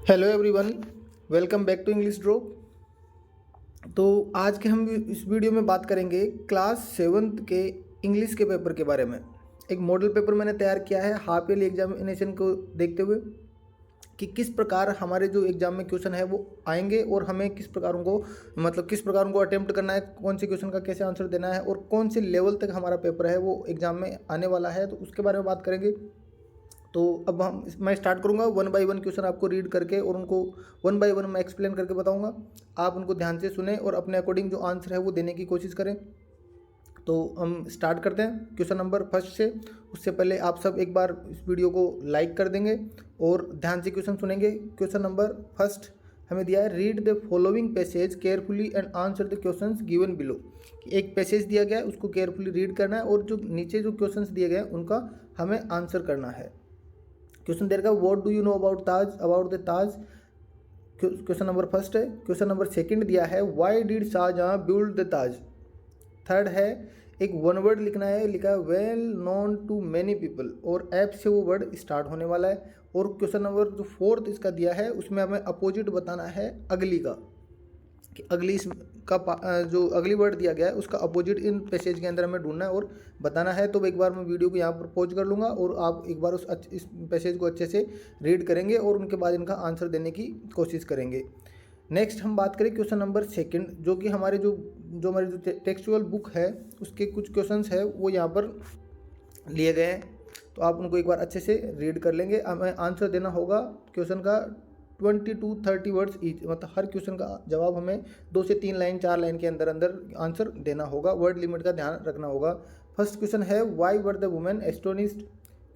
Hello everyone, welcome back to English drop. तो आज के हम इस वीडियो में बात करेंगे क्लास सेवन्थ के इंग्लिश के पेपर के बारे में। एक मॉडल पेपर मैंने तैयार किया है हाफ ईयरली एग्जामिनेशन को देखते हुए कि किस प्रकार हमारे जो एग्जाम में क्वेश्चन है वो आएंगे और हमें किस प्रकार उनको अटेम्प्ट करना है, कौन से क्वेश्चन का कैसे आंसर देना है और कौन से लेवल तक हमारा पेपर है वो एग्जाम में आने वाला है, तो उसके बारे में बात करेंगे। तो अब मैं स्टार्ट करूंगा वन बाय वन क्वेश्चन आपको रीड करके और उनको वन बाय वन मैं एक्सप्लेन करके बताऊंगा। आप उनको ध्यान से सुने और अपने अकॉर्डिंग जो आंसर है वो देने की कोशिश करें। तो हम स्टार्ट करते हैं क्वेश्चन नंबर फर्स्ट से। उससे पहले आप सब एक बार इस वीडियो को लाइक कर देंगे और ध्यान से क्वेश्चन सुनेंगे। क्वेश्चन नंबर फर्स्ट हमें दिया है, read the following passage carefully and answer the questions given below. एक पैसेज दिया गया है, उसको केयरफुली रीड करना है और जो नीचे जो क्वेश्चंस दिए गए हैं उनका हमें आंसर करना है। क्वेश्चन दे रखा है, what do you know about the Taj. Question number first है। क्वेश्चन नंबर सेकंड दिया है, why did Shahjahan build the Taj. Third है, एक वन वर्ड लिखना है, लिखा है well known to many people और ऐप से वो वर्ड स्टार्ट होने वाला है। और क्वेश्चन नंबर जो फोर्थ इसका दिया है उसमें हमें अपोजिट बताना है अगली का, कि अगली जो अगली वर्ड दिया गया है उसका अपोजिट इन पैसेज के अंदर हमें ढूंढना है और बताना है। तो एक बार मैं वीडियो को यहाँ पर पॉज कर लूँगा और आप एक बार इस पैसेज को अच्छे से रीड करेंगे और उनके बाद इनका आंसर देने की कोशिश करेंगे। नेक्स्ट हम बात करें क्वेश्चन नंबर सेकंड, जो कि हमारे हमारी जो टेक्सचुअल बुक है उसके कुछ क्वेश्चंस है वो यहाँ पर लिए गए हैं। तो आप उनको एक बार अच्छे से रीड कर लेंगे। हमें आंसर देना होगा क्वेश्चन का 20 to 30 वर्ड्स ईच, मतलब हर क्वेश्चन का जवाब हमें 2 से 3 लाइन 4 लाइन के अंदर अंदर आंसर देना होगा। वर्ड लिमिट का ध्यान रखना होगा। फर्स्ट क्वेश्चन है, why were the women astonished.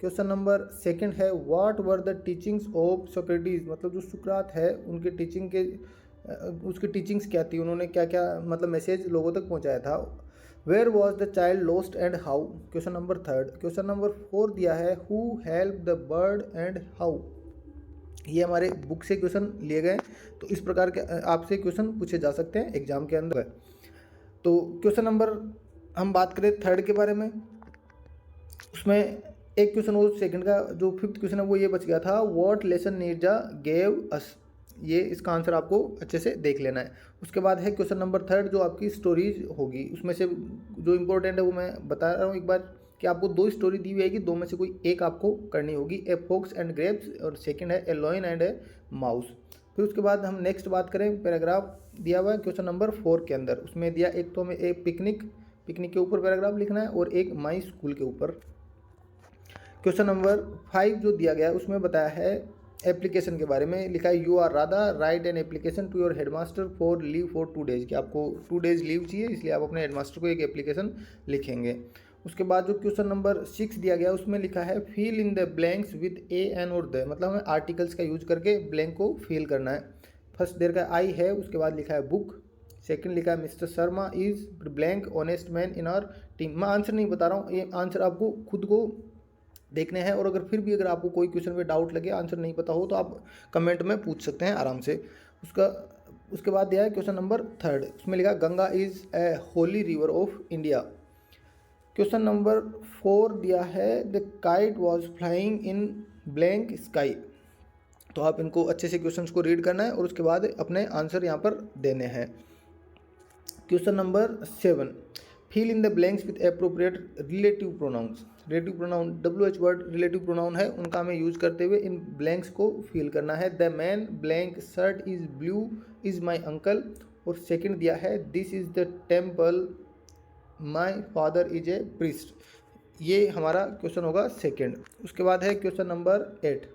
Question number second है, what were the teachings of Socrates, मतलब जो सुकरात है उनके उसकी टीचिंग्स क्या थी, उन्होंने क्या क्या मतलब मैसेज लोगों तक पहुंचाया था। Where was the child lost and how. Question number third. Question number four दिया है, who help the bird and how. ये हमारे बुक से क्वेश्चन लिए गए। तो इस प्रकार के आपसे क्वेश्चन पूछे जा सकते हैं एग्जाम के अंदर। तो क्वेश्चन नंबर हम बात करें थर्ड के बारे में, उसमें एक क्वेश्चन वो सेकंड का जो फिफ्थ क्वेश्चन है वो ये बच गया था, what lesson Neerja gave us. ये इसका आंसर आपको अच्छे से देख लेना है। उसके बाद है क्वेश्चन नंबर थर्ड जो आपकी स्टोरीज होगी, उसमें से जो इंपॉर्टेंट है वो मैं बता रहा हूँ एक बार, कि आपको 2 स्टोरी दी हुई है कि 2 में से कोई एक आपको करनी होगी, ए फॉक्स एंड ग्रेप्स और सेकंड है ए लॉयन एंड ए माउस। फिर उसके बाद हम नेक्स्ट बात करें, पैराग्राफ दिया हुआ है क्वेश्चन नंबर 4 के अंदर, उसमें दिया एक तो हमें एक पिकनिक के ऊपर पैराग्राफ लिखना है और एक माई स्कूल के ऊपर। क्वेश्चन नंबर 5 जो दिया गया है उसमें बताया है एप्लीकेशन के बारे में, लिखा है you are Radha write an application to your headmaster for leave for 2 days, कि आपको 2 डेज लीव चाहिए इसलिए आप अपने हेडमास्टर को एक एप्लीकेशन लिखेंगे। उसके बाद जो क्वेश्चन नंबर 6 दिया गया उसमें लिखा है fill in the blanks with a an और द, मतलब हमें आर्टिकल्स का यूज करके ब्लैंक को फिल करना है। फर्स्ट देर का आई है, उसके बाद लिखा है बुक, सेकंड लिखा है mister Sharma is blank honest man in our team. मैं आंसर नहीं बता रहा हूँ, ये आंसर आपको खुद को देखने हैं और अगर आपको कोई क्वेश्चन में डाउट लगे, आंसर नहीं पता हो तो आप कमेंट में पूछ सकते हैं आराम से। उसके बाद दिया है क्वेश्चन नंबर थर्ड, उसमें लिखा Ganga is a Holi river of India. Question number 4 दिया है the kite was flying in blank sky. तो आप इनको अच्छे से क्वेश्चंस को रीड करना है और उसके बाद अपने आंसर यहाँ पर देने हैं। Question number 7, fill in the blanks with appropriate relative pronouns. Relative pronoun WH word relative pronoun है, उनका हमें यूज करते हुए इन ब्लैंक्स को फिल करना है। The man blank shirt is blue is my uncle. और सेकंड दिया है this is the temple my father is a priest. ये हमारा क्वेश्चन होगा सेकंड। उसके बाद है क्वेश्चन नंबर 8।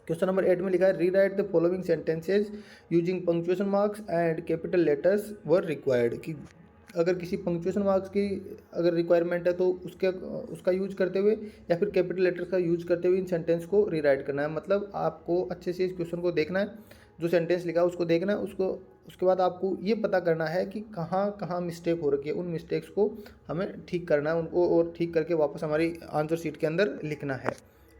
क्वेश्चन नंबर 8 में लिखा है rewrite the following sentences using punctuation marks and capital letters were required, कि अगर किसी पंक्चुएशन मार्क्स की अगर रिक्वायरमेंट है तो उसका यूज करते हुए या फिर कैपिटल लेटर्स का यूज करते हुए इन सेंटेंस को रीराइट करना है। मतलब आपको अच्छे से इस क्वेश्चन को देखना है, जो सेंटेंस लिखा है उसको देखना है, उसके बाद आपको ये पता करना है कि कहाँ कहाँ मिस्टेक हो रखी है, उन मिस्टेक्स को हमें ठीक करना है उनको, और ठीक करके वापस हमारी आंसर शीट के अंदर लिखना है।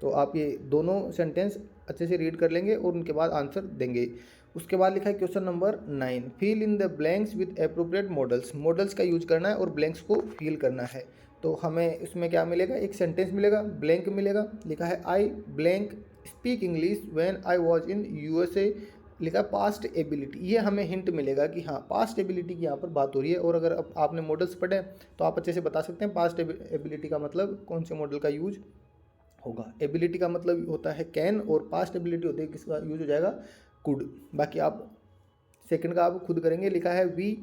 तो आप ये दोनों सेंटेंस अच्छे से रीड कर लेंगे और उनके बाद आंसर देंगे। उसके बाद लिखा है question number 9, fill in the blanks with appropriate modals. Modals का यूज करना है और ब्लैंक्स को फिल करना है। तो हमें इसमें क्या मिलेगा, एक सेंटेंस मिलेगा, ब्लैंक मिलेगा, लिखा है आई blank speak English when I was in USA, लिखा पास्ट एबिलिटी। ये हमें हिंट मिलेगा कि हाँ पास्ट एबिलिटी की यहाँ पर बात हो रही है। और अगर आपने मॉडल्स पढ़े तो आप अच्छे से बता सकते हैं पास्ट एबिलिटी का मतलब कौन से मॉडल का यूज होगा। एबिलिटी का मतलब होता है कैन और पास्ट एबिलिटी होती है किसका यूज हो जाएगा, कुड। बाकी आप सेकंड का आप खुद करेंगे। लिखा है we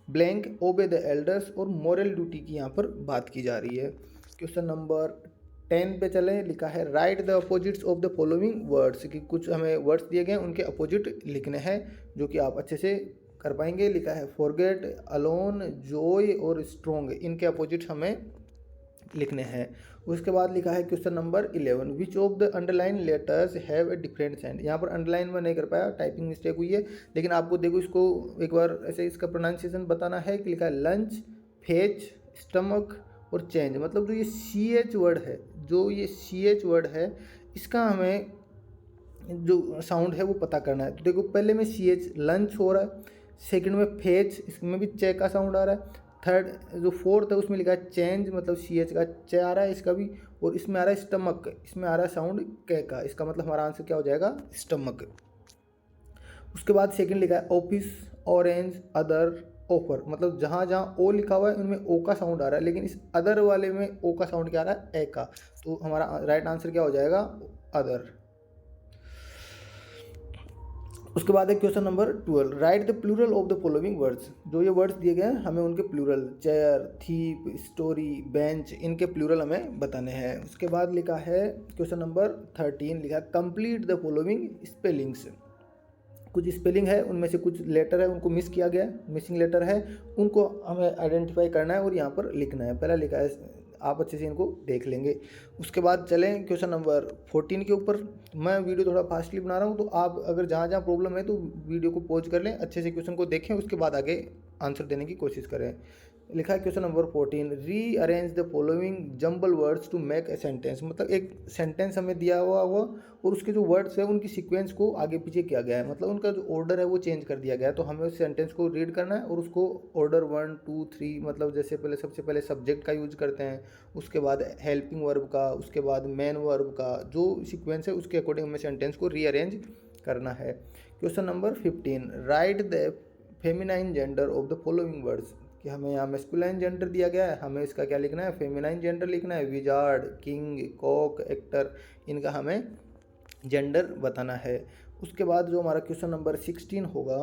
blank obey the elders, और मॉरल ड्यूटी की यहाँ पर बात की जा रही है। क्वेश्चन नंबर 10 पे चलें। लिखा है right the opposites of the following words, कि कुछ हमें वर्ड्स दिए गए हैं उनके अपोजिट लिखने हैं जो कि आप अच्छे से कर पाएंगे। लिखा है फॉरगेट, अलोन, जॉय और स्ट्रोंग, इनके अपोजिट हमें लिखने हैं। उसके बाद लिखा है question number 11 which of the underline letters have a different sound. यहाँ पर अंडरलाइन में नहीं कर पाया, टाइपिंग मिस्टेक हुई है, लेकिन आपको देखो इसको एक बार ऐसे इसका प्रोनाउंसिएशन बताना है कि लिखा है लंच, फेच, स्टमक और चेंज। मतलब जो ये CH वर्ड है, जो ये CH वर्ड है, इसका हमें जो साउंड है वो पता करना है। तो देखो पहले में CH लंच हो रहा है, सेकंड में फेच, इसमें भी चे का साउंड आ रहा है, थर्ड जो फोर्थ है उसमें लिखा है चेंज, मतलब CH का चे आ रहा है इसका भी, और इसमें आ रहा है स्टमक, इसमें आ रहा है साउंड के का। इसका मतलब हमारा आंसर क्या हो जाएगा, स्टमक। उसके बाद सेकंड लिखा है ऑफिस, ऑरेंज, अदर, ऑफर। मतलब जहाँ जहाँ ओ लिखा हुआ है उनमें ओ का साउंड आ रहा है, लेकिन इस अदर वाले में ओ का साउंड क्या आ रहा है, ए का। तो हमारा राइट आंसर क्या हो जाएगा, अदर। उसके बाद है question number 12 write the plural of the following words. जो ये वर्ड्स दिए गए हैं हमें उनके plural, chair, thief, story, bench, इनके प्लूरल हमें बताने हैं। उसके बाद लिखा है क्वेश्चन नंबर 13, लिखा है कंप्लीट द फॉलोइंग स्पेलिंग्स। कुछ स्पेलिंग है उनमें से कुछ लेटर है उनको मिस किया गया है, मिसिंग लेटर है, उनको हमें आइडेंटिफाई करना है और यहाँ पर लिखना है। पहला लिखा है, आप अच्छे से इनको देख लेंगे। उसके बाद चलें क्वेश्चन नंबर 14 के ऊपर। मैं वीडियो थोड़ा फास्टली बना रहा हूँ, तो आप अगर जहाँ जहाँ प्रॉब्लम है तो वीडियो को पॉज कर लें, अच्छे से क्वेश्चन को देखें, उसके बाद आगे आंसर देने की कोशिश करें। लिखा है question number 14 rearrange the following jumbled words to make a sentence. मतलब एक सेंटेंस हमें दिया हुआ और उसके जो वर्ड्स है उनकी सीक्वेंस को आगे पीछे किया गया है, मतलब उनका जो ऑर्डर है वो चेंज कर दिया गया है। तो हमें उस सेंटेंस को रीड करना है और उसको ऑर्डर 1 2 3, मतलब जैसे पहले सबसे पहले सब्जेक्ट का यूज करते हैं, उसके बाद हेल्पिंग वर्ब का, उसके बाद मेन वर्ब का, जो सीक्वेंस है उसके अकॉर्डिंग हमें सेंटेंस को रीअरेंज करना है। Question number 15 right the feminine gender of the following words. कि हमें यहाँ मेस्कुलाइन जेंडर दिया गया है, हमें इसका क्या लिखना है, फेमिनाइन जेंडर लिखना है। विजार्ड, किंग, कॉक, एक्टर, इनका हमें जेंडर बताना है। उसके बाद जो हमारा क्वेश्चन नंबर 16 होगा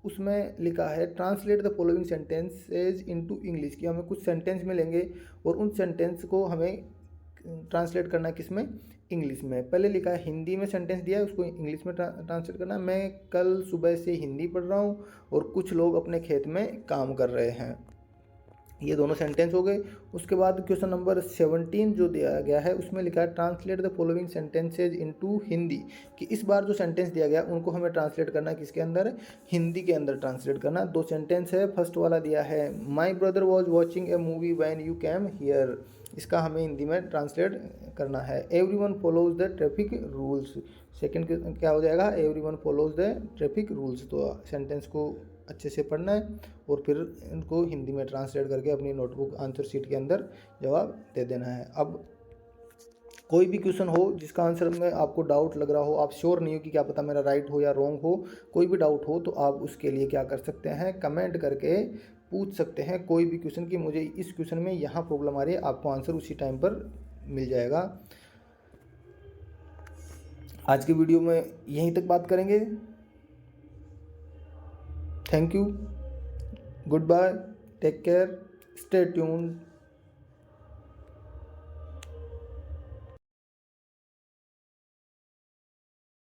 उसमें लिखा है translate the following sentences into English. कि हमें कुछ सेंटेंस मिलेंगे और उन सेंटेंस को हमें ट्रांसलेट करना है किसमें, इंग्लिश में। पहले लिखा है हिंदी में सेंटेंस दिया है, उसको इंग्लिश में ट्रांसलेट करना है। मैं कल सुबह से हिंदी पढ़ रहा हूँ और कुछ लोग अपने खेत में काम कर रहे हैं। ये दोनों सेंटेंस हो गए। उसके बाद क्वेश्चन नंबर 17 जो दिया गया है उसमें लिखा है translate the following sentences into Hindi. कि इस बार जो सेंटेंस दिया गया उनको हमें ट्रांसलेट करना है किसके अंदर, हिंदी के अंदर ट्रांसलेट करना। दो सेंटेंस है, फर्स्ट वाला दिया है my brother was watching A movie when you came here, इसका हमें हिंदी में ट्रांसलेट करना है। Everyone follows the traffic rules, second क्या हो जाएगा, everyone follows the traffic rules. तो सेंटेंस को अच्छे से पढ़ना है और फिर इनको हिंदी में ट्रांसलेट करके अपनी नोटबुक आंसर शीट के अंदर जवाब दे देना है। अब कोई भी क्वेश्चन हो जिसका आंसर में आपको डाउट लग रहा हो, आप श्योर नहीं हो कि क्या पता मेरा राइट हो या रॉन्ग हो, कोई भी डाउट हो तो आप उसके लिए क्या कर सकते हैं, कमेंट करके पूछ सकते हैं कोई भी क्वेश्चन की मुझे इस क्वेश्चन में यहाँ प्रॉब्लम आ रही है, आपको आंसर उसी टाइम पर मिल जाएगा। आज की वीडियो में यहीं तक बात करेंगे। Thank you, goodbye, take care, stay tuned.